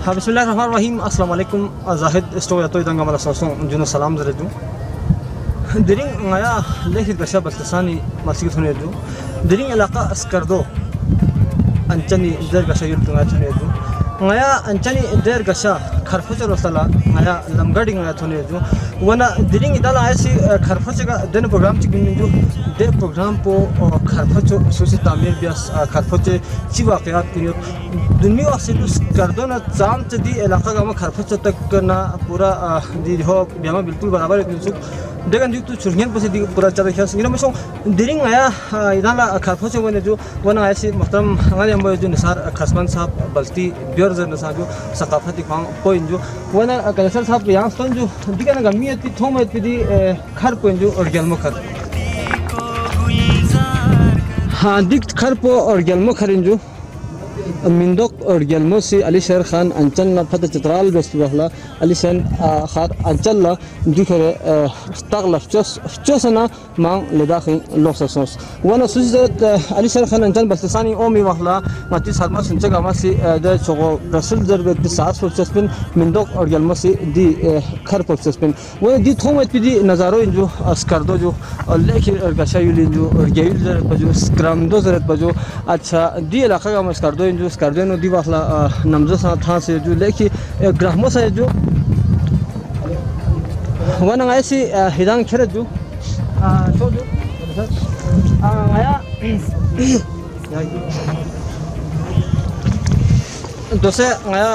Bismillahirrahmanirrahim. Assalamualaikum. Zahid story to idang gamala sosong juno salam zreju. Diring ngaya lehit basha baltasani masjid honeju. Diring elaka askardo anchani der gasha yul tunga honeju. Ngaya anchani der gasha kharfuja rosala ngaya lamgadi ngaya honeju. Wana diring idala aisi kharfuja ga den program chiginu de program po kharfujo sosi tamir bias kharfujo chiwa qiyat kiriyo दुनिया से तो कर्दोना चाम चदी इलाका का मैं खरफच तक करना पूरा दी हो बियामा बिल्कुल बराबर है तो देखन जो तो चुर्गियन पसे दी पूरा चला क्या सिंगना में सो दिरिंग आया इधर खरफच बने जो वना ऐसे मतलब हमारे हम जो निसार खसमान साहब बल्ती बियर जर निसार जो सकाफती खां पॉइंट जो वना कलेक्टर साहब यहाँ स्टोन जो दिखना गमीयत थी थोमत भी दी खर पॉइंट जो और गलमो खर हाँ दिख खर पो और गलमो खरिन जो मिंदोक और गलमोसी अली शेर खान अंचल ना फत चित्राल बेस्टुहला अली शेन खार अंचल ला दिखरे तगला चोसना मांग लेदाखिन लोससोस वाना सुजत अली शेर खान अंचल बस्तसानी ओमी वहला माती सलमा सुनचगा मासी द चोगो रसूल जरबे दिसास फोचस्पिन मिंदोक और गलमोसी दी खर फोचस्पिन वो दी थोमत पी दी नजारो इन जो अस्करदो जो लेखि और गशायुलिन जो और गेयुल जर बजो स्क्रमदो जरत बजो अच्छा दी इलाका का अस्करदो इन जो स्कर्देनो दी वाला नमज़ सा था से जो लेखि ग्राहमो से जो वन ऐसी हिदांग खेरे जो शो जो आया दोसे आया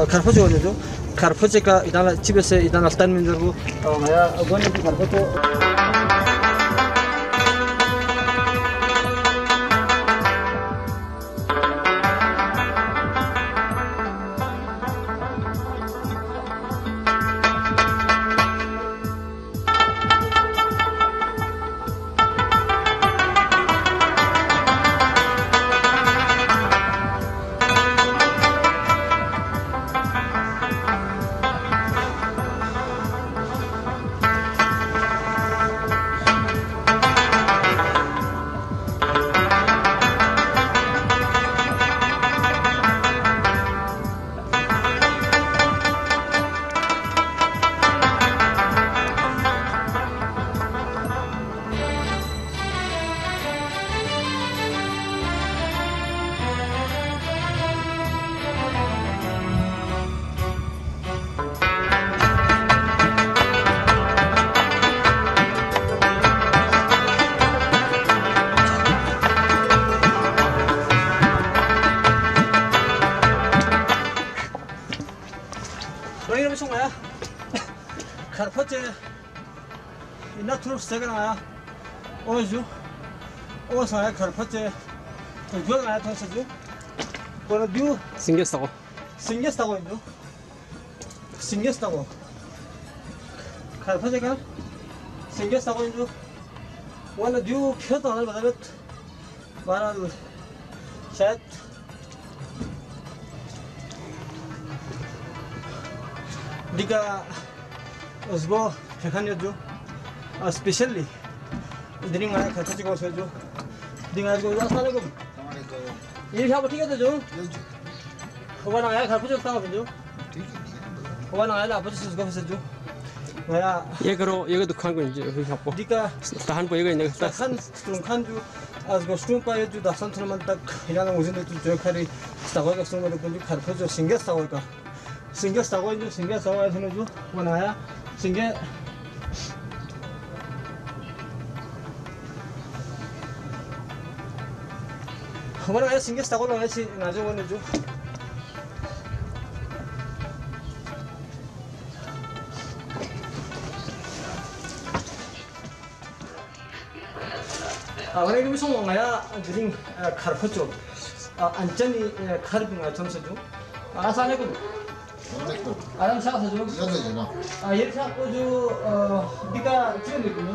खरफच हो जो खरफच का इतना चिबे से इतना स्टैंड में जो आया गोने की खरफच खरफचे इना थ्रू सेकंड आया ओ जो ओ साया खरफचे तो जो आया था से जो पर दियो सिंगेस ताको जो सिंगेस ताको खरफचे का सिंगेस ताको जो वाला दियो खेत आना बदलत बारा शायद दिका उसको फेंकने जो स्पेशली दिनिंग आया खर्च को से जो दिनिंग आया को अस्सलाम वालेकुम ये क्या ठीक है जो हुआ आया खर्च को था जो ठीक है हुआ आया ला बस उसको से जो आया ये करो ये दुकान को जो आपको दिका ताहन को ये ताहन स्टून जो आज को स्टून पर जो दासन थरमन तक हिला मुझे जो खरी स्टावर का स्टून में जो खर्च जो सिंगल स्टावर का सिंगल स्टावर जो सिंगल स्टावर है जो बनाया सिंगे हमारा ये सिंगे स्टाको लगा सी नाजो बने जो हमारे ये भी सोंग आया जिंग खरफचो अंचनी खरब में अच्छा से जो आसाने को आराम से आसा जो ये था को जो दिका चिकन देखो ना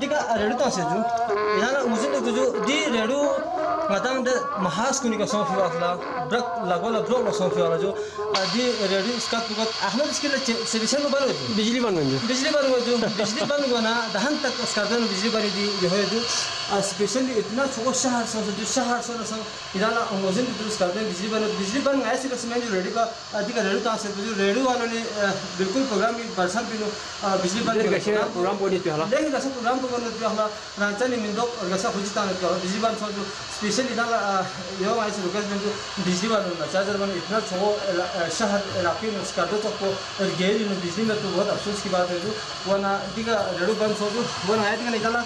दिका रेडू तो से जो याना मुझे तो जो दी रेडू मतंग द महास कुनी का सॉफ्ट वाला ब्रक लागोला ब्रो का सॉफ्ट वाला जो दी रेडू इसका तो अहमद इसके लिए सर्विस में बनो बिजली बन जो बिजली बन गना दहन तक इसका तो बिजली बनी दी जो है जो स्पेशली इतना छोटा शहर से याना मुझे तो इसका तो बिजली बन ऐसे कसम जो रेडू का दिका रेडू तो से जो रेडू वालों ने बिल्कुल प्रोग्राम भी बरसात भी बिजली बन प्रोग्राम बॉडी पे हाला लेकिन ऐसा प्रोग्राम तो करने पे हमारा रांचनी मिंदो और ऐसा खुशी ताने पे बिजली बन सो जो स्पेशली इधर यो आइस रुकस में जो बिजली बन ना चार्जर बन इतना छो शहर इलाके में उसका तो को गेरी में बिजली में तो बहुत अफसोस की बात है जो वो ना दिखा रेडू बन सो जो वो ना आया दिखा निकाला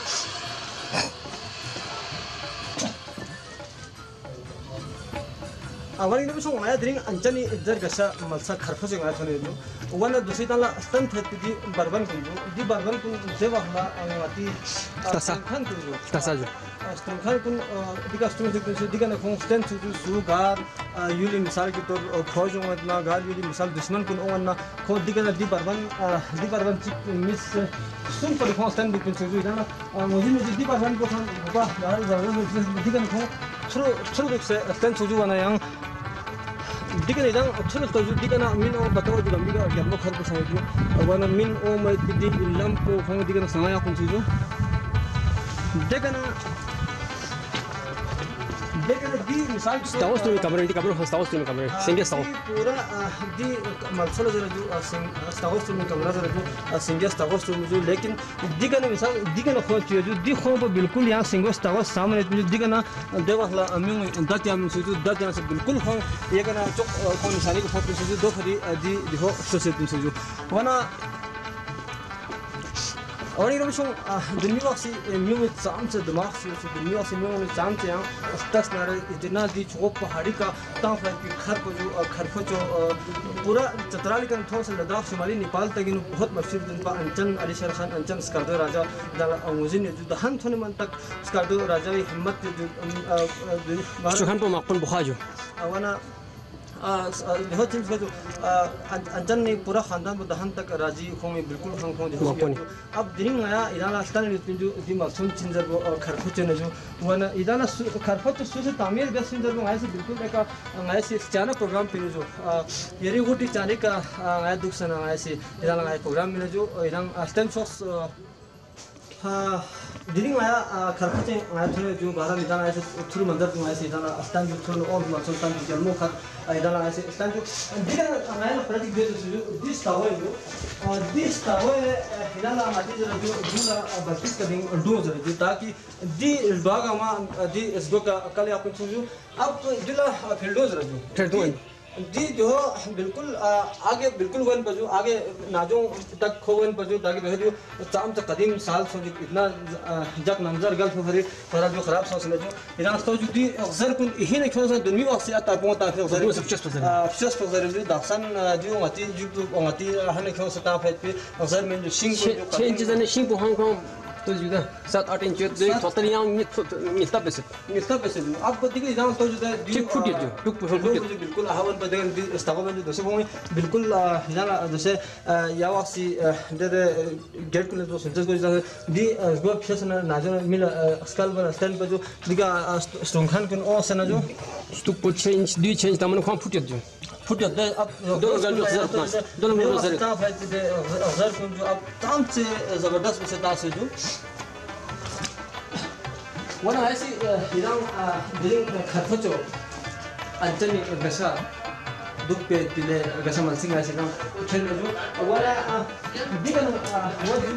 awal ini besok ngaya dring anjani jar gasa malsa kharfa se ngaya thone jo wana dusi tala stan theti di barban kunju di barban kun jeba hla angati khan kunju tasa jo khan kun diga strum se kunju diga na khong stan su gar yuli misal ki tor khoj na gar yuli misal dushman kun onna kho diga na di barban chik mis sun par khong stan di kunju jo na mujhe di barban ko khan ba gar diga na khong churu se stan suju wana yang दिखने इधर अच्छा लगता है जो दिखना मिन और बताओ जो लंबी का क्या लोग खर को समझो अगर ना मिन और मैं दिख लम को हम दिखना समाया कौन सी जो देखना दी मिसाल स्टाउस तो कमरे कमरे स्टाउस तो कमरे सिंगे स्टाउस पूरा दी मलसला जरा जो स्टाउस तो कमरा जरा जो सिंगे स्टाउस तो जो लेकिन दिखना मिसाल दिखना खोज जो दी खो पर बिल्कुल यहाँ सिंगे स्टाउस सामने जो दिखना देवाला अम्यूं दत्या में जो दत्या से बिल्कुल खो ये करना चौक खो निशानी को फोटो से दो खरी दी दिखो सोचते से जो वना और ये लोग दुनिया वासी म्यूं में चांद से दिमाग से दुनिया वासी म्यूं में चांद से यहाँ स्टस नारे इतना दी छोक पहाड़ी का तांग फ्लाइट की खर जो पूरा चतराली का थोड़ा सा लद्दाख शुमाली नेपाल तक इन बहुत मशहूर दिन पर अंचन अलीशर खान अंचन स्कार्दो राजा दाला मुझे जो दहन थोने मन तक स्कार्दो राजा की हिम्मत जो चुखान पर मापन बुखा जो वना बहुत चीज़ का जो अंजन ने पूरा खानदान को दहन तक राजी होंगे बिल्कुल होंगे अब दिन आया इधर स्थान जो दिमागुन चिंजर को खरखुच ने जो वो ना इधर खरखुच सुसे तामीर बेस चिंजर को आए से बिल्कुल एक आए से चाना प्रोग्राम पे जो ये री गोटी चाने का आया दुख सना आए से इधर आए प्रोग्राम में जो इधर स्टैंड शॉट्स दिलिंग आया खरखुच आया थोड़े जो बारह इधर आए से थ्रू मंदिर को आए से इधर स्टैंड जो थोड़ा और माचल स्टैंड जो जन्मों खर इधर आए से स्टैंड जो दिलिंग आया प्रतीक बेस जो दिस टावर इधर आते जो दूला बत्तीस का दिन डू जो ताकि दी बागा मां दी इसको का कल आप जो अब दिला फील्डो जो जी जो बिल्कुल आगे बिल्कुल वन पर जो आगे नाजों तक खोवन पर जो ताकि जो चाम से कदीम साल से जो इतना जब नंजर गल फरी फरा जो खराब सोच ले जो इधर तो जो दी अक्सर कुन यही नहीं खोज दुनिया अक्सर आता पहुंच ताकि अक्सर फिशस पर जो दासन जो मती जो मती हने खोज सता पे अक्सर में जो सिंह चेंज ने सिंह को हांग तो जुदा 7-8 इंच जो टोटल यहाँ मिलता पैसे अब देखिए इधर तो जो फुट जो टुक बिल्कुल हवन पर देखिए स्टाफ में जो दूसरे वो बिल्कुल इधर जैसे यावासी जैसे गेट को जो सेंसर को जैसे दी गो फिश ना नाजो मिल स्कल पर स्टैंड पर जो दिखा स्ट्रॉन्ग खान को और से ना जो टुक पर चेंज दी चेंज तमन कौन फुट जो फुट जाते हैं अब दोनों गल स्टाफ है जो अक्सर को जो अब काम से ज़बरदस्त से तासे जो वाना ऐसी इधर दिलिंग खरखचो अंचनी गसा दुख पे दिले गसा मनसिंग ऐसे ना खेल में जो वाला दिगन वो दिन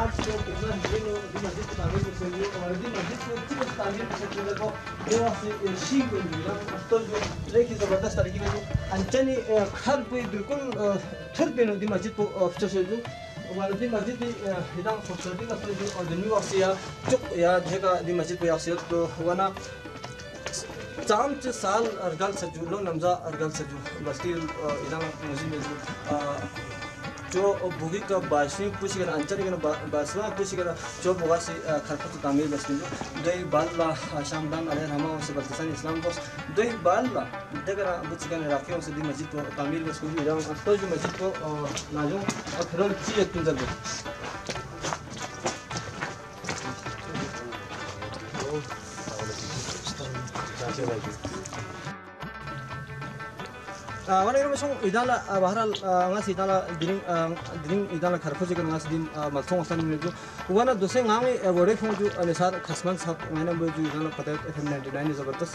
आज जो कितना दिन दिन मस्जिद तामीर कर सकते हो और दिन मस्जिद को किस तामीर कर सकते हो देखो देवा से शीख को मिला तो जो लेकिन जबरदस्त तरीके में जो अंचनी खर पे बिल्कुल थर पे दिन मस्जिद को अफसर से जो और दिन मस्जिद भी इधर खूबसूरती का जो और दिन में वासी या चुप या देखा दिन मस्जिद पे वासी तो वना चाम च साल अरगल सजू लो नमजा अरगल सजू बस्ती इधर मुझे में जो बुगी का बाशनी कुछ कर अंचल के बासवा कुछ कर जो बुगा से खरफत तामीर बस्ती जो दई बाल्ला शामदान अलैहि रहमा से बल्तिसान इस्लाम को दई बाल्ला देकर बुच के राखियों से दी मस्जिद को तामीर बस को इधर तो जो मस्जिद को नाजो और फिर चीज तुंजल को वाला ये मशहूर इदाला बहरहाल अंगास इदाला दिरिंग इदाला खरफोज के अंगास दिन मलथों असन में जो वाला दूसरे गाँव बड़े फोन जो अनुसार खसमान साहब मैंने वो जो इदाला पता है FM 99 जबरदस्त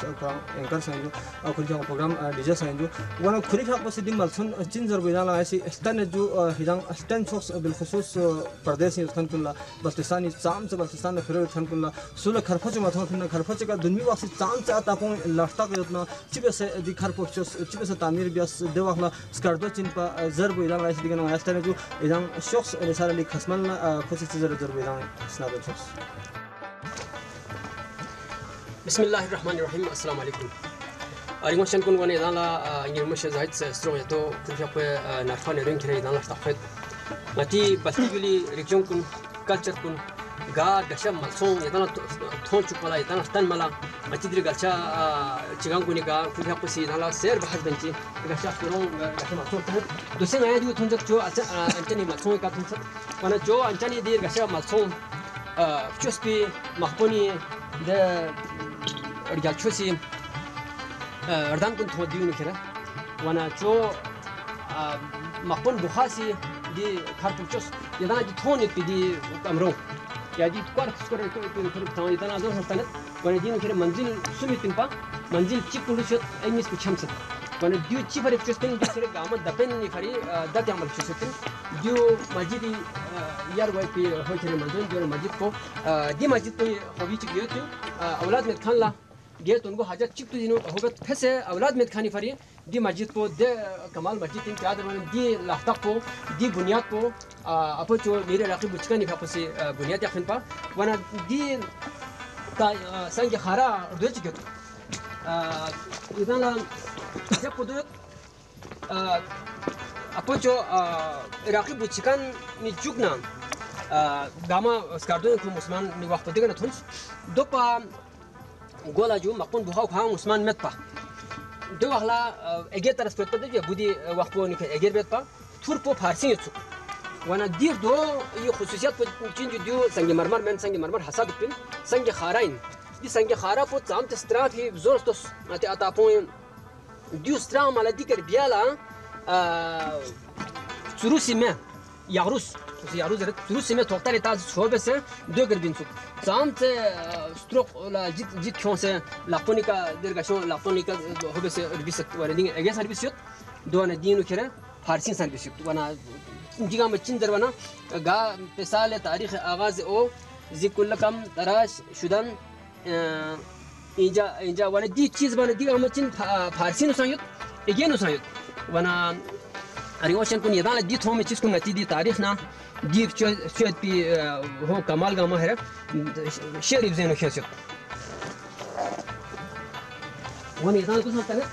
एंकर से जो कुछ जो प्रोग्राम डीजे से जो वाला खुरी खाप से दिन मलथों चिन जरूर इदाला ऐसी स्टैंड जो हिजां स्टैंड शॉक्स बिलखुसूस प्रदेश में उत्थान कुल्ला बल्तिस्तानी चाम से बल्तिस्तान में फिर उत्थान कुल्ला सुल खरफोज मलथों फिर खरफोज का दुनिया वासी चाम से आता पो लास्टा के उतना चिपे से दी खरफोज चिपे से तामीर देवाखला स्कार्डो चिंपा जरबो इदां राइस दिगनो आस्ताने जो इदां शख्स रिसाली खसमलना खुशी जरबो इदां स्नादो शख्स बिस्मिल्लाहिर्रहमानिर्रहीम अस्सलाम वालेकुम अरिमोशन कुन गने दाला इंगिरमश जाहिद स्ट्रोंग तो कुफियापे नाफाने रिंग करे दाला स्टाफेट मती बस्तिगली रिक्जों कुन कल्चर कुन गा गशम मलसों इदां थोन चुकला इदां तन मला मतीद्री गलचा चिगांग कुनी गा कुफियापे सी दाला शेर बहस बंची गशा फिरों गशम मलसों तो दूसरे नया जो थोन जो अंचनी मलसों का थोन वना जो अंचनी दीर गशा मलसों चुस्पी महपोनी de rjal chusi ardam kun thodi ni kira wana cho maqpon bukhasi di khartu chus yadana ji thoni pidi kamro ya ji kwar skor ko ko yadana do hastanat wana ji ni kira manzil sumitin pa manzil chipulu shot emis ku chamsat wana diu chipare chustin di kira gama dapen ni fari dat yamal chusitin diu majidi यार वही पे हो चले मंदिर जो मस्जिद को दी मस्जिद तो हॉबी चिक गया तो औलाद में खान ला गया तो उनको हाजत चिक तो जिन्हों होगा फैसे औलाद में खानी फरी दी मस्जिद को दे कमाल मस्जिद इन क्या दरवान दी लाख्ता को दी बुनियाद को अपो जो मेरे राखी बुचका नहीं खापसे बुनियाद याखन पा वना दी का संग खारा दो चिक तो इधर ना जब पुदु अपो जो राखी बुचकान नि जुगना गामा स्कार्डो को मुसलमान नि वक्त देगा ना थुन्स दो पा गोला जो मकन बुहाव खां मुसलमान मत पा दो वाला एगे तरस पे दे बुदी वक्त को नि एगे बेत पा थुर पो फारसी यु वाना दीर दो ये खुसूसियत को चिन जो संग मरमर हसा दुपिन संग खाराइन दि संग खारा पो चाम तस्त्रा ही जोर तो मते आता पो दियो स्ट्रा माला दिकर बियाला सुरुसी में यारुस सुरुसी में थोकता रहता शोबे से दो कर बिंसु सामत स्ट्रोक ला जित क्यों से लापोनिका दीर्घशो लापोनिका होबे से रिबिसत वारेंगे एगे सर्विस युत दो ने दीनु खेरे फारसी सर्विस युत वना जिगा में चिंदर वना गा पेसाल तारीख आगाज ओ जिकुल कम तराश शुदन इंजा वाने दी चीज बने दी हम चिन फारसी नु संयुत एगे नु संयुत वना अरिवशन कुन यदान दी थोम चीज कुन नती दी तारीख ना दी चोत पी हो कमाल गामा है शेरिफ जेनो खेसियो वन यदान कुछ होता है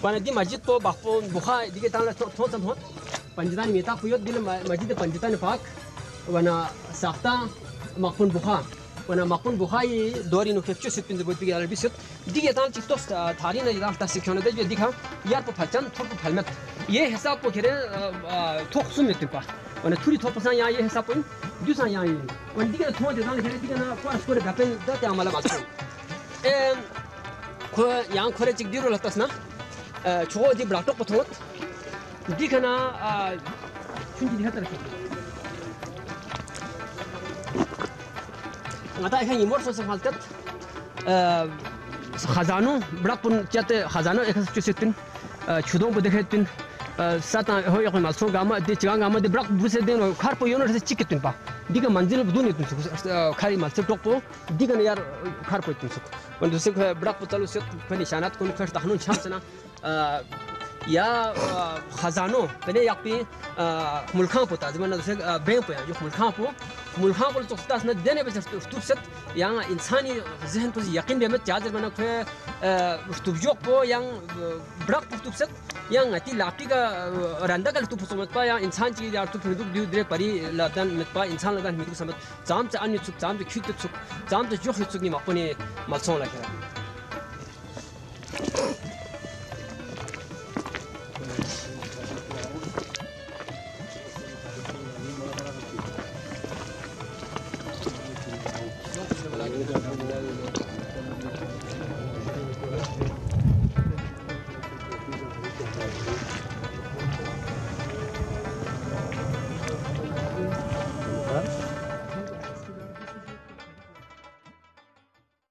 wana di masjid po bakpo bukha dige tangla thon sam hot panjitan meta puyot dil masjid panjitan pak wana sakta makpun bukha wana makpun bukha yi dori no kepcho sit pin bot bigal bisut dige tang tiktos thari na yar ta sikhone de dikha yar po phalchan thop po phalmet ye hisab po khere thok sum mit pa wana thuri thop san ya ye hisab po dusan ya yi wana dige thon de tang khere dige na kwa skore gapen da ta amala masu ko yang khore chik diro latas na chogo di blatok pathot dikana chunji diha tarke ngata ekhan imor so haltat khazano blakpun chate khazano ekhas chusetin chudong bu dekhetin sata hoy khon malso gama de chigang gama de blak buse den khar po yono se chiketin pa diga manzil budun yetun khari malso tokpo diga yar khar po yetun und se blak po talu se pani shanat kun khas tahnun chamsana या खजानो पहले याक पे मुल्खां पोता जब ना दूसरे bank पे जो मुल्खां को तो स्टास न देने पे स्टूप सेट यहाँ इंसानी ज़हन पर यकीन भी हमें चार्जर बना खे स्टूप जोक पो यहाँ ब्रक स्टूप सेट यहाँ आती लापटी का रंदा का स्टूप समझ पा यहाँ इंसान चीज़ यार तो फिर दूध दे परी लादन मत पा इंसान लादन मित्र समझ जाम से अन्य चुक जाम से क्यूट चुक जाम से जो चुक नहीं मापने मलसों लगे Gracias.